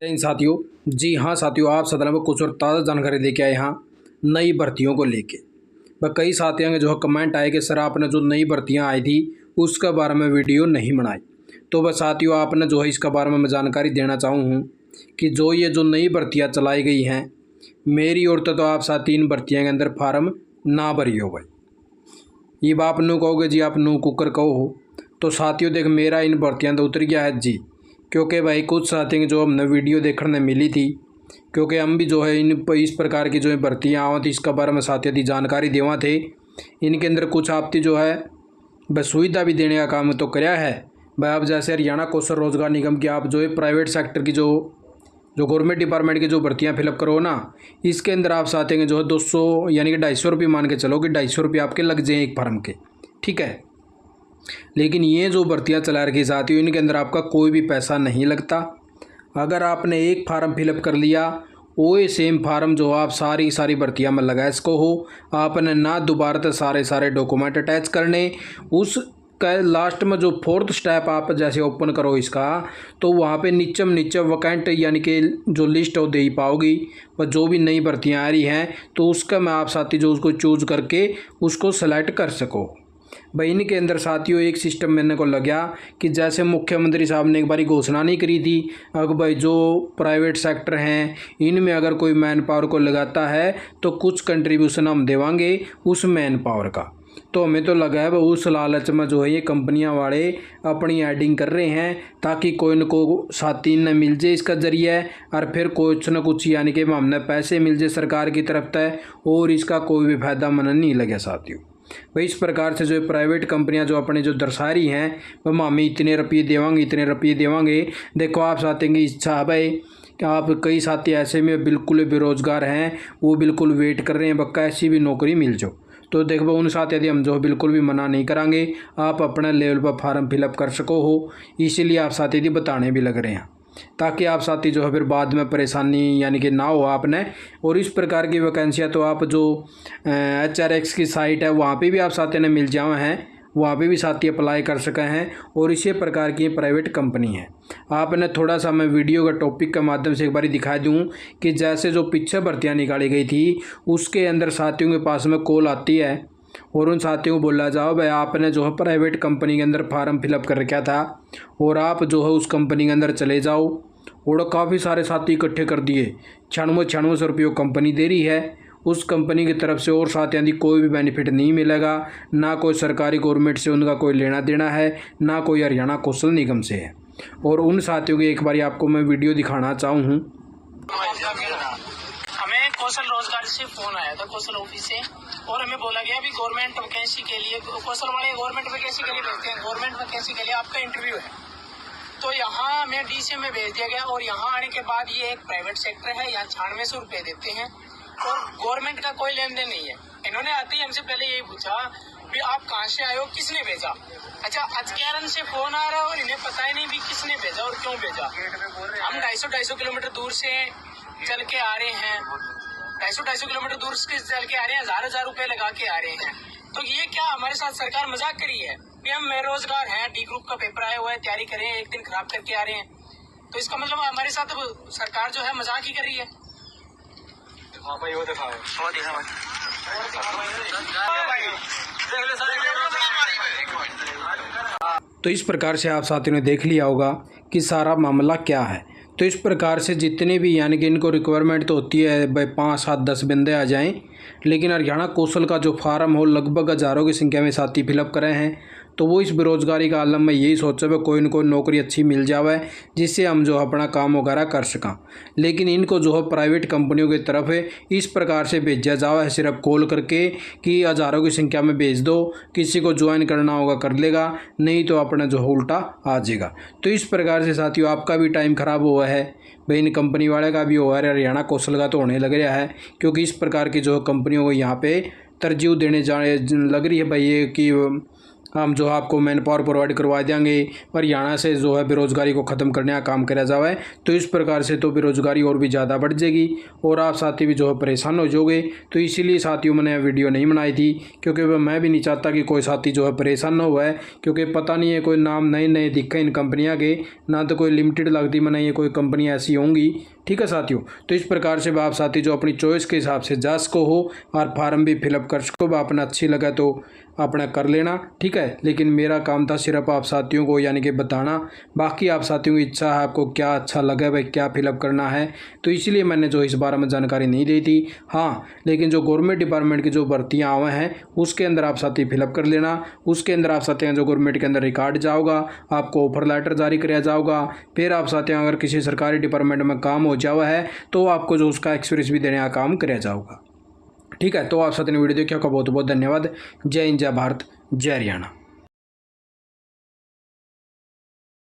इन साथियों, जी हाँ साथियों, आप सदन में कुछ और ताज़ा जानकारी लेके आए यहाँ नई भर्तियों को लेके। वह कई साथियों के जो है कमेंट आए कि सर आपने जो नई भर्तियाँ आई थी उसके बारे में वीडियो नहीं बनाई। तो वह साथियों आपने जो है इसके बारे में मैं जानकारी देना चाहूँ कि जो ये जो नई भर्तियाँ चलाई गई हैं, मेरी ओर तो आप साथी इन भर्तियों के अंदर फार्म ना भरी हो भाई। ये आप नू कहोगे जी, आप नू कुकर कहो हो तो साथियों देख मेरा इन भर्तियाँ तो उतर गया है जी। क्योंकि भाई कुछ साथियों जो हमने वीडियो देखने मिली थी, क्योंकि हम भी जो है इस प्रकार की जो है भर्तियाँ आवा थी इसका बारे में साथियों की जानकारी देवा थे। इनके अंदर कुछ आपकी जो है बस सुविधा भी देने का काम तो कराया है भाई। आप जैसे हरियाणा कौशल रोजगार निगम की आप जो है प्राइवेट सेक्टर की जो गवर्नमेंट डिपार्टमेंट की जो भर्तियाँ फिलअप करो ना, इसके अंदर आप साथियों जो है 200 यानी कि 250 रुपये मान के चलो कि 250 रुपये आपके लग जाए एक फार्म के, ठीक है। लेकिन ये जो भर्तियां चला रखी साथियों इनके अंदर आपका कोई भी पैसा नहीं लगता। अगर आपने एक फार्म फिलअप कर लिया वो सेम फार्म जो आप सारी भर्तियां में लगा इसको हो, आपने ना दोबारा तो सारे डॉक्यूमेंट अटैच करने। उस का लास्ट में जो फोर्थ स्टेप आप जैसे ओपन करो इसका, तो वहाँ पे नीचे वैकेंट यानी कि जो लिस्ट हो दे ही पाओगी। और जो भी नई भर्तियाँ आ रही हैं तो उसका मैं आप साथी जो उसको चूज करके उसको सेलेक्ट कर सको भाई। इनके अंदर साथियों एक सिस्टम मैंने को लगा कि जैसे मुख्यमंत्री साहब ने एक बारी घोषणा नहीं करी थी, अगर भाई जो प्राइवेट सेक्टर हैं इनमें अगर कोई मैन पावर को लगाता है तो कुछ कंट्रीब्यूशन हम देवांगे उस मैन पावर का। तो हमें तो लगा है उस लालच में जो है ये कंपनियां वाले अपनी एडिंग कर रहे हैं ताकि कोई न को साथी न मिल जाए इसका जरिए, और फिर कुछ न कुछ यानी कि हमने पैसे मिल जाए सरकार की तरफ तय, और इसका कोई भी फायदा मन नहीं लगे साथियों भाई। इस प्रकार से जो प्राइवेट कंपनियां जो अपने जो दर्शा रही हैं वह हमें इतने रुपये देवांगे। देखो आप साथी की इच्छा है भाई कि आप कई साथी ऐसे में बिल्कुल बेरोजगार हैं, वो बिल्कुल वेट कर रहे हैं बक्का ऐसी भी नौकरी मिल जाओ। तो देखो उन साथ यदि हम जो बिल्कुल भी मना नहीं करांगे, आप अपने लेवल पर फार्म फिलअप कर सको हो। इसीलिए आप साथ यदि बताने भी लग रहे हैं ताकि आप साथी जो है फिर बाद में परेशानी यानी कि ना हो आपने। और इस प्रकार की वैकेंसियाँ तो आप जो HRX की साइट है वहाँ पे भी आप साथी ने मिल जाए हैं, वहाँ पे भी साथी अप्लाई कर सके हैं। और इसी प्रकार की प्राइवेट कंपनी है। आपने थोड़ा सा मैं वीडियो का टॉपिक के माध्यम से एक बार दिखा दूँ कि जैसे जो पीछे भर्तियाँ निकाली गई थी उसके अंदर साथियों के पास में कॉल आती है और उन साथियों को बोला जाओ भाई आपने जो है प्राइवेट कंपनी के अंदर फार्म फिलअप कर रखा था और आप जो है उस कंपनी के अंदर चले जाओ। और काफ़ी सारे साथी इकट्ठे कर दिए, 96 रुपये कंपनी दे रही है उस कंपनी की तरफ से, और साथियों की कोई भी बेनिफिट नहीं मिलेगा, ना कोई सरकारी गवर्नमेंट से उनका कोई लेना देना है, ना कोई हरियाणा कौशल निगम से है। और उन साथियों की एक बार आपको मैं वीडियो दिखाना चाहूँ। हमें कौशल रोजगार से फोन आया था कौशल ऑफिस से, और हमें बोला गया अभी गवर्नमेंट वैकेंसी के लिए, कौशल वाले गवर्नमेंट वैकेंसी के लिए भेजते हैं, गवर्नमेंट वैकेंसी के लिए आपका इंटरव्यू है। तो यहाँ हमें DCM में भेज दिया गया, और यहाँ आने के बाद ये एक प्राइवेट सेक्टर है, यहाँ 9600 रुपये देते हैं और गवर्नमेंट का कोई लेन देन नहीं है। इन्होंने आते ही हमसे पहले यही पूछा भी आप कहाँ से आए हो, किसने भेजा। अच्छा, अजकेरन से फोन आ रहा है और इन्हें पता ही नहीं भी किसने भेजा और क्यों भेजा। हम 250 किलोमीटर दूर से चल के आ रहे हैं, 250 किलोमीटर दूर से चल के आ रहे हैं, 1000 रुपए लगा के आ रहे हैं। तो ये क्या हमारे साथ सरकार मजाक करी है कि हम बेरोजगार हैं, D ग्रुप का पेपर आया हुआ है, तैयारी करें, एक दिन खराब करके आ रहे हैं। तो इसका मतलब हमारे साथ सरकार जो है मजाक ही कर रही है। तो इस प्रकार से आप साथियों ने देख लिया होगा कि सारा मामला क्या है। तो इस प्रकार से जितने भी यानी कि इनको रिक्वायरमेंट तो होती है भाई 5, 7, 10 बंदे आ जाएं, लेकिन हरियाणा कौशल का जो फार्म हो लगभग हज़ारों की संख्या में साथी फिलअप करे हैं। तो वो इस बेरोजगारी का आलम में यही सोचे भाई कोई न कोई नौकरी अच्छी मिल जावे जिससे हम जो अपना काम वगैरह कर सकें। लेकिन इनको जो है प्राइवेट कंपनियों की तरफ है इस प्रकार से भेजा जावा है सिर्फ कॉल करके कि हज़ारों की संख्या में भेज दो, किसी को ज्वाइन करना होगा कर लेगा, नहीं तो अपना जो है उल्टा आ जाएगा। तो इस प्रकार से साथियों आपका भी टाइम ख़राब हुआ है भाई, इन कंपनी वाले का भी हुआ है, हरियाणा कौशल का तो होने लग रहा है, क्योंकि इस प्रकार की जो कंपनियों को यहाँ पे तरजीह देने जाने लग रही है भाई ये कि हम जो आपको मैन पावर प्रोवाइड करवा देंगे, हरियाणा से जो है बेरोज़गारी को ख़त्म करने का काम करा जाए। तो इस प्रकार से तो बेरोज़गारी और भी ज़्यादा बढ़ जाएगी और आप साथी भी जो है परेशान हो जाओगे। तो इसीलिए साथियों मैंने वीडियो नहीं बनाई थी, क्योंकि मैं भी नहीं चाहता कि कोई साथी जो है परेशान न हुआ है, क्योंकि पता नहीं है कोई नाम नए नए दिखे इन कंपनियाँ के, ना तो कोई लिमिटेड लगती मैंने ये कोई कंपनियाँ ऐसी होंगी। ठीक है साथियों, तो इस प्रकार से आप साथी जो अपनी चॉइस के हिसाब से जा सको हो और फार्म भी फिलअप कर सको, अपना अच्छी लगा तो अपना कर लेना। ठीक है, लेकिन मेरा काम था सिर्फ आप साथियों को यानी कि बताना, बाकी आप साथियों की इच्छा है आपको क्या अच्छा लगे भाई क्या फिलअप करना है, तो इसलिए मैंने जो इस बारे में जानकारी नहीं ली थी। हाँ, लेकिन जो गवर्नमेंट डिपार्टमेंट की जो भर्तियाँ आए हैं उसके अंदर आप साथी फिलअप कर लेना। उसके अंदर आप साथियों जो गवर्नमेंट के अंदर रिकॉर्ड जाओगा, आपको ऑफर लेटर जारी कराया जाओगा। फिर आप साथियों अगर किसी सरकारी डिपार्टमेंट में काम हो जावा है तो आपको जो उसका एक्सपीरियंस भी देने का काम कराया जाओगा। ठीक है, तो आप साथियों ने वीडियो देखा, आपका बहुत बहुत धन्यवाद। जय हिंद, जय भारत, जय हरियाणा।